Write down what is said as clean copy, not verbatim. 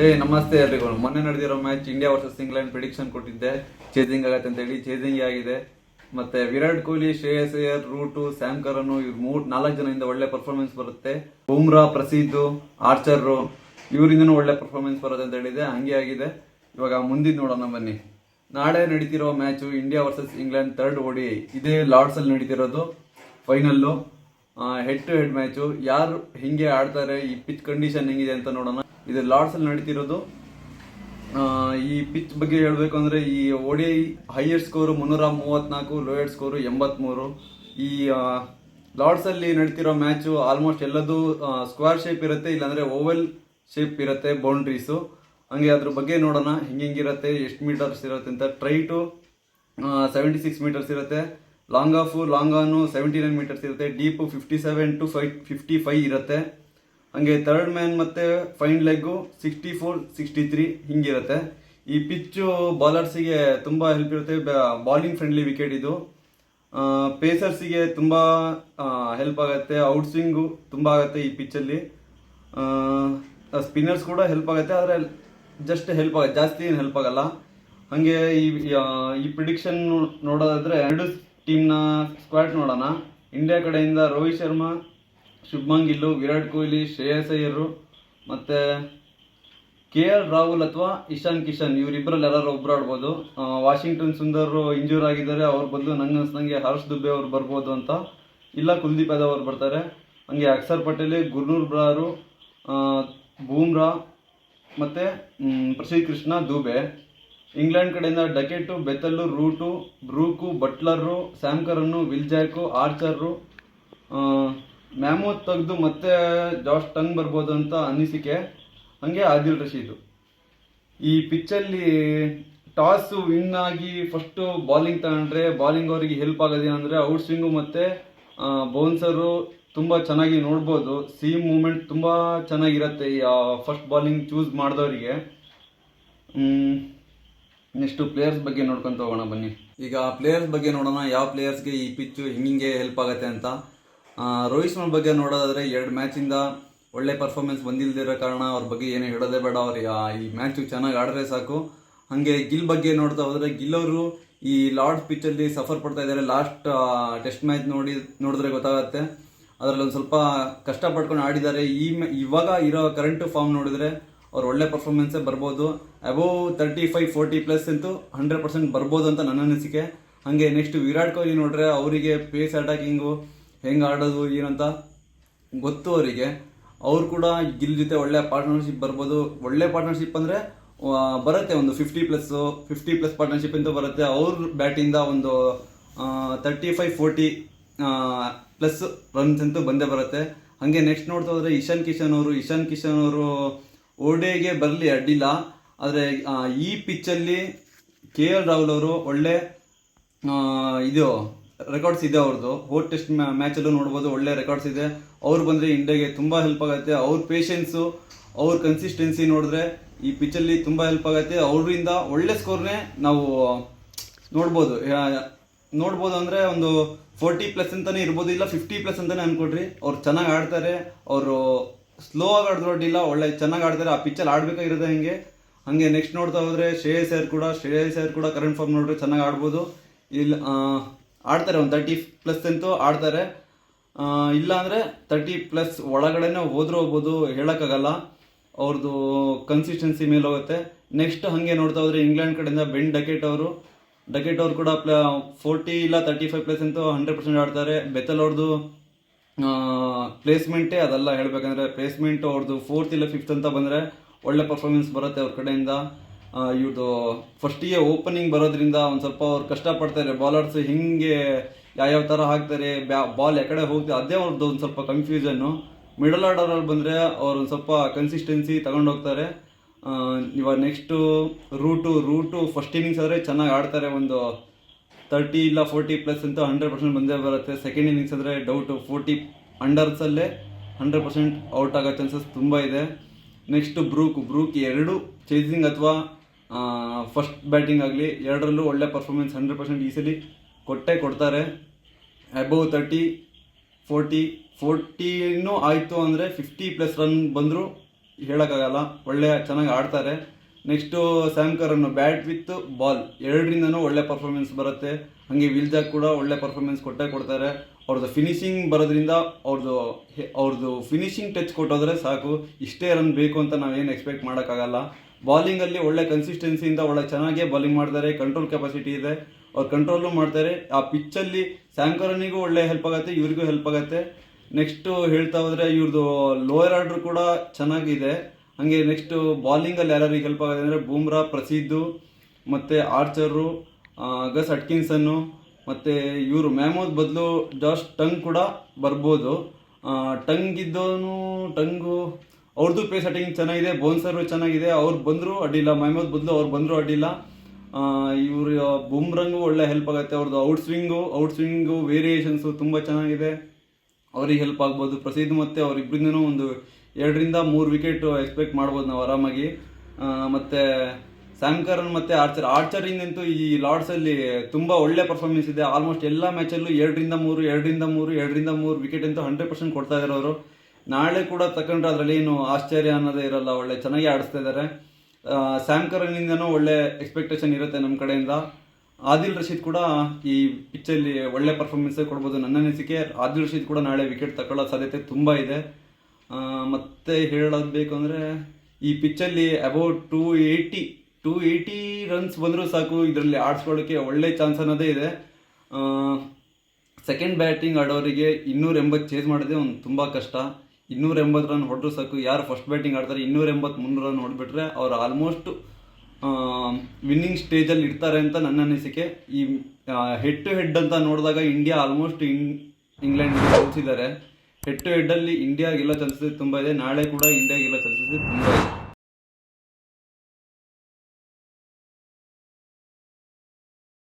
ನಮಸ್ತೆ ಎಲ್ರಿಗೂ. ಮೊನ್ನೆ ನಡೆದಿರೋ match India versus England prediction ಕೊಟ್ಟಿದ್ದೆ, ಚೇಸಿಂಗ್ ಆಗತ್ತೆ ಅಂತ ಹೇಳಿ. ಚೇಸಿಂಗ್ ಆಗಿದೆ. ಮತ್ತೆ Virat Kohli, Shreyas Iyer, Root, Sam Curran ಇವ್ರು 4 ಜನದಿಂದ ಒಳ್ಳೆ ಪರ್ಫಾರ್ಮೆನ್ಸ್ ಬರುತ್ತೆ. ಬುಮ್ರಾ, ಪ್ರಸಿದ್ಧ, ಆರ್ಚರ್ ಇವರಿಂದನೂ ಒಳ್ಳೆ ಪರ್ಫಾರ್ಮೆನ್ಸ್ ಬರುತ್ತೆ ಅಂತ ಹೇಳಿದೆ. ಹಂಗೆ ಆಗಿದೆ. ಇವಾಗ ಮುಂದಿನ ನೋಡೋಣ ಬನ್ನಿ. ನಾಳೆ ನಡೀತಿರೋ match India versus England 3rd ODI. ಇದೇ ಲಾರ್ಡ್ಸ್ ಅಲ್ಲಿ ನಡೀತಿರೋದು final. Head to head match. ಯಾರು ಹಿಂಗೆ ಆಡ್ತಾರೆ, ಈ ಪಿಚ್ ಕಂಡೀಷನ್ ಹೆಂಗಿದೆ ಅಂತ ನೋಡೋಣ. ಇದು ಲಾರ್ಡ್ಸ್ ಅಲ್ಲಿ ನಡೀತಿರೋದು. ಈ ಪಿಚ್ ಬಗ್ಗೆ ಹೇಳ್ಬೇಕು ಅಂದ್ರೆ, ಈ ODI highest score 334, lowest score 83. ಈ ಲಾರ್ಡ್ಸ್ ಅಲ್ಲಿ ನಡೀತಿರೋ ಮ್ಯಾಚು ಆಲ್ಮೋಸ್ಟ್ ಎಲ್ಲದೂ ಸ್ಕ್ವೇರ್ ಶೇಪ್ ಇರುತ್ತೆ, ಇಲ್ಲಾಂದ್ರೆ ಓವಲ್ ಶೇಪ್ ಇರುತ್ತೆ ಬೌಂಡ್ರೀಸು. ಹಂಗೆ ಅದ್ರ ಬಗ್ಗೆ ನೋಡೋಣ ಹೆಂಗಿರುತ್ತೆ, ಎಷ್ಟು ಮೀಟರ್ಸ್ ಇರುತ್ತೆ ಅಂತ. ಟ್ರೈಟು 76 ಮೀಟರ್ಸ್ ಇರುತ್ತೆ. ಲಾಂಗ್ ಆನು 79 ಮೀಟರ್ಸ್ ಇರುತ್ತೆ. ಡೀಪು 57 to 55 ಇರುತ್ತೆ. ಹಂಗೆ ಥರ್ಡ್ ಮ್ಯಾನ್ ಮತ್ತೆ ಫೈನ್ ಲೆಗ್ಗು 64, 63 ಹಿಂಗಿರುತ್ತೆ. ಈ ಪಿಚ್ಚು ಬಾಲರ್ಸಿಗೆ ತುಂಬ ಹೆಲ್ಪ್ ಇರುತ್ತೆ. ಬಾಲಿಂಗ್ ಫ್ರೆಂಡ್ಲಿ ವಿಕೆಟ್ ಇದು. ಪೇಸರ್ಸಿಗೆ ತುಂಬ ಹೆಲ್ಪ್ ಆಗುತ್ತೆ. ಔಟ್ ಸ್ವಿಂಗು ತುಂಬ ಆಗುತ್ತೆ ಈ ಪಿಚ್ಚಲ್ಲಿ. ಸ್ಪಿನ್ನರ್ಸ್ ಕೂಡ ಹೆಲ್ಪ್ ಆಗುತ್ತೆ, ಆದರೆ ಜಸ್ಟ್ ಹೆಲ್ಪ್ ಆಗುತ್ತೆ, ಜಾಸ್ತಿ ಏನು ಹೆಲ್ಪ್ ಆಗಲ್ಲ. ಹಾಗೆ ಈ ಪ್ರಿಡಿಕ್ಷನ್ ನೋಡೋದಾದ್ರೆ 2 ಟೀಮ್ನ ಸ್ಕ್ವಾಡ್ ನೋಡೋಣ. ಇಂಡಿಯಾ ಕಡೆಯಿಂದ ರೋಹಿತ್ ಶರ್ಮಾ, ಶುಭ್ಮನ್ ಗಿಲ್, ವಿರಾಟ್ ಕೊಹ್ಲಿ, ಶ್ರೇಯಸ್ ಅಯ್ಯರ್ ಮತ್ತೆ KL ರಾಹುಲ್ ಅಥವಾ ಇಶಾನ್ ಕಿಶನ್ ಇವರಿಬ್ಬರಲ್ಲಿ ಯಾರು ಒಬ್ರು ಆಡ್ಬೋದು. ವಾಷಿಂಗ್ಟನ್ ಸುಂದರ್ ಇಂಜೂರ್ ಆಗಿದ್ದಾರೆ, ಅವ್ರ ಬದಲು ನಂಗೆ ಹರ್ಷ್ ದುಬೆ ಅವ್ರು ಬರ್ಬೋದು ಅಂತ. ಇಲ್ಲ ಕುಲ್ದೀಪ್ ಯಾದವ್ ಅವ್ರು ಬರ್ತಾರೆ. ಹಂಗೆ ಅಕ್ಷರ್ ಪಟೇಲ್, ಗುರ್ನೂರ್ ಬ್ರಾರು, ಬೂಮ್ರಾ ಮತ್ತೆ ಪ್ರಸಿದ್ಧ ಕೃಷ್ಣ, ದುಬೆ. ಇಂಗ್ಲೆಂಡ್ ಕಡೆಯಿಂದ ಡಕೆಟು, ಬೆತಲ್ಲು, ರೂಟು, ಬ್ರೂಕು, ಬಟ್ಲರು, ಸ್ಯಾಮ್ ಕರನ್ನು, ವಿಲ್ ಜಾಕು, ಆರ್ಚರು, ಮ್ಯಾಮೂತ್ ತೆಗೆದು ಮತ್ತೆ ಜಾಶ್ ಟಂಗ್ ಬರ್ಬೋದು ಅಂತ ಅನಿಸಿಕೆ. ಹಂಗೆ ಆದಿಲ್ ರಶೀದ್. ಈ ಪಿಚ್ಚಲ್ಲಿ ಟಾಸ್ ವಿನ್ ಆಗಿ ಫಸ್ಟ್ ಬಾಲಿಂಗ್ ತಗೊಂಡ್ರೆ ಬಾಲಿಂಗ್ ಅವರಿಗೆ ಹೆಲ್ಪ್ ಆಗೋದೇನಂದ್ರೆ ಔಟ್ ಸ್ವಿಂಗು ಮತ್ತೆ ಬೌನ್ಸರು ತುಂಬ ಚೆನ್ನಾಗಿ ನೋಡ್ಬೋದು. ಸೀಮ್ ಮೂವ್ಮೆಂಟ್ ತುಂಬ ಚೆನ್ನಾಗಿರುತ್ತೆ ಈ ಫಸ್ಟ್ ಬಾಲಿಂಗ್ ಚೂಸ್ ಮಾಡಿದವರಿಗೆ. ನೆಕ್ಸ್ಟ್ ಪ್ಲೇಯರ್ಸ್ ಬಗ್ಗೆ ನೋಡ್ಕೊಂತ ಹೋಗೋಣ ಬನ್ನಿ. ಈಗ ಪ್ಲೇಯರ್ಸ್ ಬಗ್ಗೆ ನೋಡೋಣ, ಯಾವ ಪ್ಲೇಯರ್ಸ್ಗೆ ಈ ಪಿಚ್ಚು ಹಿಂಗೆ ಹೆಲ್ಪ್ ಆಗುತ್ತೆ ಅಂತ. ರೋಹಿತ್ ಶರ್ಮಾ ಬಗ್ಗೆ ನೋಡೋದಾದ್ರೆ 2 ಮ್ಯಾಚಿಂದ ಒಳ್ಳೆ ಪರ್ಫಾರ್ಮೆನ್ಸ್ ಬಂದಿಲ್ದಿರೋ ಕಾರಣ ಅವ್ರ ಬಗ್ಗೆ ಏನು ಹೇಳೋದೇ ಬೇಡ. ಅವ್ರು ಈ ಮ್ಯಾಚು ಚೆನ್ನಾಗಿ ಆಡಿದ್ರೆ ಸಾಕು. ಹಾಗೆ ಗಿಲ್ ಬಗ್ಗೆ ನೋಡ್ತಾ ಹೋದ್ರೆ, ಗಿಲ್ ಅವರು ಈ ಲಾರ್ಡ್ಸ್ ಪಿಚ್ಚಲ್ಲಿ ಸಫರ್ ಪಡ್ತಾ ಇದ್ದಾರೆ. ಲಾಸ್ಟ್ ಟೆಸ್ಟ್ ಮ್ಯಾಚ್ ನೋಡಿದ್ರೆ ಗೊತ್ತಾಗುತ್ತೆ. ಅದರಲ್ಲಿ ಒಂದು ಸ್ವಲ್ಪ ಕಷ್ಟಪಡ್ಕೊಂಡು ಆಡಿದ್ದಾರೆ. ಇವಾಗ ಇರೋ ಕರೆಂಟ್ ಫಾರ್ಮ್ ನೋಡಿದ್ರೆ ಅವ್ರು ಒಳ್ಳೆ ಪರ್ಫಾರ್ಮೆನ್ಸೇ ಬರ್ಬೋದು. ಅಬೋವ್ 35-40+ ಅಂತೂ 100% ಬರ್ಬೋದು ಅಂತ ನನ್ನ ಅನಿಸಿಕೆ. ಹಾಗೆ ನೆಕ್ಸ್ಟ್ ವಿರಾಟ್ ಕೊಹ್ಲಿ ನೋಡ್ರೆ, ಅವರಿಗೆ ಪೇಸ್ ಅಟ್ಯಾಕಿಂಗು ಹೆಂಗೆ ಆಡೋದು ಏನಂತ ಗೊತ್ತು ಅವರಿಗೆ. ಅವ್ರು ಕೂಡ ಗಿಲ್ ಜೊತೆ ಒಳ್ಳೆ ಪಾರ್ಟ್ನರ್ಶಿಪ್ ಬರ್ಬೋದು. ಒಳ್ಳೆ ಪಾರ್ಟ್ನರ್ಶಿಪ್ ಅಂದರೆ ಬರುತ್ತೆ, ಒಂದು 50+ ಪಾರ್ಟ್ನರ್ಶಿಪ್ ಅಂತ ಬರುತ್ತೆ. ಅವ್ರ ಬ್ಯಾಟಿಂದ ಒಂದು 35-40+ ರನ್ಸ್ ಅಂತೂ ಬಂದೇ ಬರುತ್ತೆ. ಹಾಗೆ ನೆಕ್ಸ್ಟ್ ನೋಡ್ತಾ ಹೋದ್ರೆ ಇಶಾನ್ ಕಿಶನ್ ಅವರು ODIಗೆ ಬರಲಿ ಅಡ್ಡಿಲ್ಲ, ಆದರೆ ಈ ಪಿಚ್ಚಲ್ಲಿ KL ರಾಹುಲ್ ಅವರು ಒಳ್ಳೆ ಇದು ರೆಕಾರ್ಡ್ಸ್ ಇದೆ ಅವ್ರದ್ದು. ಹೋದ್ ಟೆಸ್ಟ್ ಮ್ಯಾಚಲ್ಲೂ ನೋಡ್ಬೋದು, ಒಳ್ಳೆ ರೆಕಾರ್ಡ್ಸ್ ಇದೆ. ಅವ್ರು ಬಂದರೆ ಇಂಡಿಯಾಗೆ ತುಂಬ ಹೆಲ್ಪ್ ಆಗುತ್ತೆ. ಅವ್ರ ಪೇಷನ್ಸು, ಅವ್ರ ಕನ್ಸಿಸ್ಟೆನ್ಸಿ ನೋಡಿದ್ರೆ ಈ ಪಿಚ್ಚಲ್ಲಿ ತುಂಬ ಹೆಲ್ಪ್ ಆಗುತ್ತೆ. ಅವರಿಂದ ಒಳ್ಳೆ ಸ್ಕೋರ್ನೇ ನಾವು ನೋಡ್ಬೋದು ಅಂದರೆ ಒಂದು 40+ ಅಂತಲೇ ಇರ್ಬೋದು, ಇಲ್ಲ 50+ ಅಂತಲೇ ಅನ್ಕೊಡ್ರಿ. ಅವ್ರು ಚೆನ್ನಾಗಿ ಆಡ್ತಾರೆ. ಅವರು ಸ್ಲೋ ಆಗಿ ಆಡಿದ್ರು ಅಡ್ಡಿಲ್ಲ, ಒಳ್ಳೆ ಚೆನ್ನಾಗಿ ಆಡ್ತಾರೆ. ಆ ಪಿಚ್ಚಲ್ಲಿ ಆಡಬೇಕಾಗಿರೋದು ಹಂಗೆ ನೆಕ್ಸ್ಟ್ ನೋಡ್ತಾ ಹೋದರೆ ಶ್ರೇಯಸ್ ಅಯ್ಯರ್ ಕೂಡ ಕರೆಂಟ್ ಫಾರ್ಮ್ ನೋಡ್ರೆ ಚೆನ್ನಾಗಿ ಆಡ್ಬೋದು. ಇಲ್ಲ ಆಡ್ತಾರೆ, ಒಂದು 30+ ಅಂತೂ ಆಡ್ತಾರೆ. ಇಲ್ಲ ಅಂದರೆ 30+ ಒಳಗಡೆನೇ ಹೋಗ್ಬೋದು, ಹೇಳೋಕ್ಕಾಗಲ್ಲ. ಅವ್ರದ್ದು ಕನ್ಸಿಸ್ಟೆನ್ಸಿ ಮೇಲೆ ಹೋಗುತ್ತೆ. ನೆಕ್ಸ್ಟ್ ಹಾಗೆ ನೋಡ್ತಾ ಹೋದರೆ ಇಂಗ್ಲೆಂಡ್ ಕಡೆಯಿಂದ ಬೆನ್ ಡಕೆಟ್ ಅವರು ಕೂಡ 40 ಇಲ್ಲ 35+ ಅಂತೂ 100% ಆಡ್ತಾರೆ. ಬೆತಲ್ ಅವ್ರದ್ದು ಪ್ಲೇಸ್ಮೆಂಟೇ ಅದೆಲ್ಲ ಹೇಳಬೇಕಂದ್ರೆ, ಪ್ಲೇಸ್ಮೆಂಟ್ ಅವ್ರದ್ದು 4th ಇಲ್ಲ 5th ಅಂತ ಬಂದರೆ ಒಳ್ಳೆ ಪರ್ಫಾರ್ಮೆನ್ಸ್ ಬರುತ್ತೆ ಅವ್ರ ಕಡೆಯಿಂದ. ಇವ್ರದ್ದು ಫಸ್ಟಿಗೆ ಓಪನಿಂಗ್ ಬರೋದ್ರಿಂದ ಒಂದು ಸ್ವಲ್ಪ ಅವ್ರು ಕಷ್ಟಪಡ್ತಾರೆ. ಬಾಲರ್ಸ್ ಹಿಂಗೆ ಯಾವ್ಯಾವ ಥರ ಹಾಕ್ತಾರೆ, ಬಾಲ್ ಯಾಕಡೆ ಹೋಗ್ತಾರೆ, ಅದೇ ಅವ್ರದ್ದು ಒಂದು ಸ್ವಲ್ಪ ಕನ್ಫ್ಯೂಷನ್ನು. ಮಿಡಲ್ ಆರ್ಡರಲ್ಲಿ ಬಂದರೆ ಅವ್ರು ಒಂದು ಸ್ವಲ್ಪ ಕನ್ಸಿಸ್ಟೆನ್ಸಿ ತಗೊಂಡೋಗ್ತಾರೆ. ಇವಾಗ ನೆಕ್ಸ್ಟು ರೂಟು ಫಸ್ಟ್ ಇನ್ನಿಂಗ್ಸ್ ಆದರೆ ಚೆನ್ನಾಗಿ ಆಡ್ತಾರೆ. ಒಂದು 30 ಇಲ್ಲ 40+ ಅಂತೂ 100% ಬಂದೇ ಬರುತ್ತೆ. ಸೆಕೆಂಡ್ ಇನ್ನಿಂಗ್ಸ್ ಅಂದರೆ ಡೌಟು, 40 ಅಂಡರ್ಸಲ್ಲೇ 100% ಔಟ್ ಆಗೋ ಚಾನ್ಸಸ್ ತುಂಬ ಇದೆ. ನೆಕ್ಸ್ಟ್ ಬ್ರೂಕ್ 2 ಚೇಸಿಂಗ್ ಅಥವಾ ಫಸ್ಟ್ ಬ್ಯಾಟಿಂಗ್ ಆಗಲಿ ಎರಡರಲ್ಲೂ ಒಳ್ಳೆ ಪರ್ಫಾರ್ಮೆನ್ಸ್ 100% ಈಸಲಿ ಕೊಡ್ತಾರೆ. ಅಬೋವ್ 30-40 ಆಯಿತು ಅಂದರೆ 50+ ರನ್ ಬಂದರೂ ಹೇಳೋಕ್ಕಾಗಲ್ಲ, ಚೆನ್ನಾಗಿ ಆಡ್ತಾರೆ. Next Sam Curran bat with ball ಎರಡರಿಂದನೂ ಒಳ್ಳೆ ಪರ್ಫಾರ್ಮೆನ್ಸ್ ಬರುತ್ತೆ. ಹಾಗೆ ವಿಲ್ ಜಾಕ್ ಕೂಡ ಒಳ್ಳೆ ಪರ್ಫಾರ್ಮೆನ್ಸ್ ಕೊಡ್ತಾರೆ. ಅವ್ರದ್ದು ಫಿನಿಶಿಂಗ್ ಬರೋದ್ರಿಂದ ಅವ್ರದ್ದು ಫಿನಿಶಿಂಗ್ ಟಚ್ ಕೊಟ್ಟೋದ್ರೆ ಸಾಕು, ಇಷ್ಟೇ ರನ್ ಬೇಕು ಅಂತ ನಾವೇನು ಎಕ್ಸ್ಪೆಕ್ಟ್ ಮಾಡೋಕ್ಕಾಗಲ್ಲ. ಬಾಲಿಂಗಲ್ಲಿ ಒಳ್ಳೆ ಕನ್ಸಿಸ್ಟೆನ್ಸಿಯಿಂದ ಒಳ್ಳೆ ಚೆನ್ನಾಗೇ ಬಾಲಿಂಗ್ ಮಾಡ್ತಾರೆ, ಕಂಟ್ರೋಲ್ ಕೆಪಾಸಿಟಿ ಇದೆ, ಅವ್ರು ಕಂಟ್ರೋಲು ಮಾಡ್ತಾರೆ. ಆ ಪಿಚ್ಚಲ್ಲಿ ಸ್ಯಾಮ್ ಕರನಿಗೂ ಒಳ್ಳೆ ಹೆಲ್ಪ್ ಆಗುತ್ತೆ, ಇವ್ರಿಗೂ ಹೆಲ್ಪ್ ಆಗುತ್ತೆ. ನೆಕ್ಸ್ಟು ಹೇಳ್ತಾ ಹೋದರೆ ಇವ್ರದ್ದು ಲೋಯರ್ ಆರ್ಡ್ರ್ ಕೂಡ ಚೆನ್ನಾಗಿದೆ. ಹಾಗೆ ನೆಕ್ಸ್ಟು ಬಾಲಿಂಗಲ್ಲಿ ಯಾರ್ಯಾರಿಗೆ ಹೆಲ್ಪ್ ಆಗುತ್ತೆ ಅಂದರೆ ಬೂಮ್ರಾ, ಪ್ರಸಿದ್ದು, ಮತ್ತು ಆರ್ಚರು, ಗಸ್ ಅಟ್ಕಿನ್ಸನ್ನು, ಮತ್ತು ಇವರು ಮ್ಯಾಮೋದ್ ಬದಲು ಜಾಸ್ ಟಂಗ್ ಕೂಡ ಬರ್ಬೋದು. ಟಂಗು ಅವ್ರದ್ದು ಪೇಸ್ ಅಟಿಂಗ್ ಚೆನ್ನಾಗಿದೆ, ಬೌನ್ಸರು ಚೆನ್ನಾಗಿದೆ, ಅವ್ರು ಬಂದರೂ ಅಡ್ಡಿಲ್ಲ. ಮ್ಯಾಮೋದ್ ಬದಲು ಅವ್ರು ಬಂದರೂ ಅಡ್ಡಿಲ್ಲ. ಇವರು ಬೂಮ್ರಂಗೂ ಒಳ್ಳೆ ಹೆಲ್ಪ್ ಆಗುತ್ತೆ. ಅವ್ರದ್ದು ಔಟ್ ಸ್ವಿಂಗು ವೇರಿಯೇಷನ್ಸು ತುಂಬ ಚೆನ್ನಾಗಿದೆ, ಅವ್ರಿಗೆ ಹೆಲ್ಪ್ ಆಗ್ಬೋದು. ಪ್ರಸಿದ್ಧ ಮತ್ತು ಅವರಿಬ್ಬರಿಂದನೂ ಒಂದು 2ರಿಂದ 3 ವಿಕೆಟ್ ಎಕ್ಸ್ಪೆಕ್ಟ್ ಮಾಡ್ಬೋದು ನಾವು ಆರಾಮಾಗಿ. ಮತ್ತು ಸ್ಯಾಮ್ ಕರನ್ ಮತ್ತು ಆರ್ಚರಿಂದಂತೂ ಈ ಲಾರ್ಡ್ಸಲ್ಲಿ ತುಂಬ ಒಳ್ಳೆ ಪರ್ಫಾರ್ಮೆನ್ಸ್ ಇದೆ. ಆಲ್ಮೋಸ್ಟ್ ಎಲ್ಲ ಮ್ಯಾಚಲ್ಲೂ 2ರಿಂದ 3 ವಿಕೆಟ್ ಅಂತೂ 100% ಕೊಡ್ತಾ ಇದ್ದಾರೆ ಅವರು. ನಾಳೆ ಕೂಡ ತಗೊಂಡ್ರೆ ಅದರಲ್ಲಿ ಏನು ಆಶ್ಚರ್ಯ ಅನ್ನೋದೇ ಇರಲ್ಲ, ಒಳ್ಳೆ ಚೆನ್ನಾಗಿ ಆಡಿಸ್ತಾ ಇದ್ದಾರೆ. ಸ್ಯಾಮ್ ಕರನ್ನಿಂದನೂ ಒಳ್ಳೆ ಎಕ್ಸ್ಪೆಕ್ಟೇಷನ್ ಇರುತ್ತೆ ನಮ್ಮ ಕಡೆಯಿಂದ. ಆದಿಲ್ ರಶೀದ್ ಕೂಡ ಈ ಪಿಚ್ಚಲ್ಲಿ ಒಳ್ಳೆ ಪರ್ಫಾರ್ಮೆನ್ಸ್ ಕೊಡ್ಬೋದು. ನನ್ನ ಅನಿಸಿಕೆ ಆದಿಲ್ ರಶೀದ್ ಕೂಡ ನಾಳೆ ವಿಕೆಟ್ ತಗೊಳ್ಳೋ ಸಾಧ್ಯತೆ ತುಂಬ ಇದೆ. ಮತ್ತೆ ಹೇಳೋದು ಬೇಕು ಅಂದರೆ ಈ ಪಿಚ್ಚಲ್ಲಿ ಅಬೌಟ್ 280 ರನ್ಸ್ ಬಂದರೂ ಸಾಕು, ಇದರಲ್ಲಿ ಆಡಿಸ್ಕೊಳ್ಳೋಕ್ಕೆ ಒಳ್ಳೆ ಚಾನ್ಸ್ ಅನ್ನೋದೇ ಇದೆ. ಸೆಕೆಂಡ್ ಬ್ಯಾಟಿಂಗ್ ಆಡೋರಿಗೆ 280 ಚೇಸ್ ಮಾಡೋದೇ ಒಂದು ತುಂಬ ಕಷ್ಟ. 280 ರನ್ ಹೊಡೆದ್ರು ಸಾಕು. ಯಾರು ಫಸ್ಟ್ ಬ್ಯಾಟಿಂಗ್ ಆಡ್ತಾರೆ 280-300 ರನ್ ಹೊಡೆದ್ಬಿಟ್ರೆ ಅವ್ರು ಆಲ್ಮೋಸ್ಟ್ ವಿನ್ನಿಂಗ್ ಸ್ಟೇಜಲ್ಲಿ ಇರ್ತಾರೆ ಅಂತ ನನ್ನ ಅನಿಸಿಕೆ. ಈ ಹೆಡ್ ಟು ಹೆಡ್ ಅಂತ ನೋಡಿದಾಗ ಇಂಡಿಯಾ ಆಲ್ಮೋಸ್ಟ್ ಇಂಗ್ಲೆಂಡ್ ಸೋಲಿಸಿದ್ದಾರೆ. ಹೆಡ್ ಟು ಹೆಡ್ಡಲ್ಲಿ ಇಂಡಿಯಾ ಗೆಲ್ಲೋ ಚಾನ್ಸಸ್ ತುಂಬ ಇದೆ. ನಾಳೆ ಕೂಡ ಇಂಡಿಯಾ ಗೆಲ್ಲೋ ಚಾನ್ಸಸ್ ತುಂಬ ಇದೆ.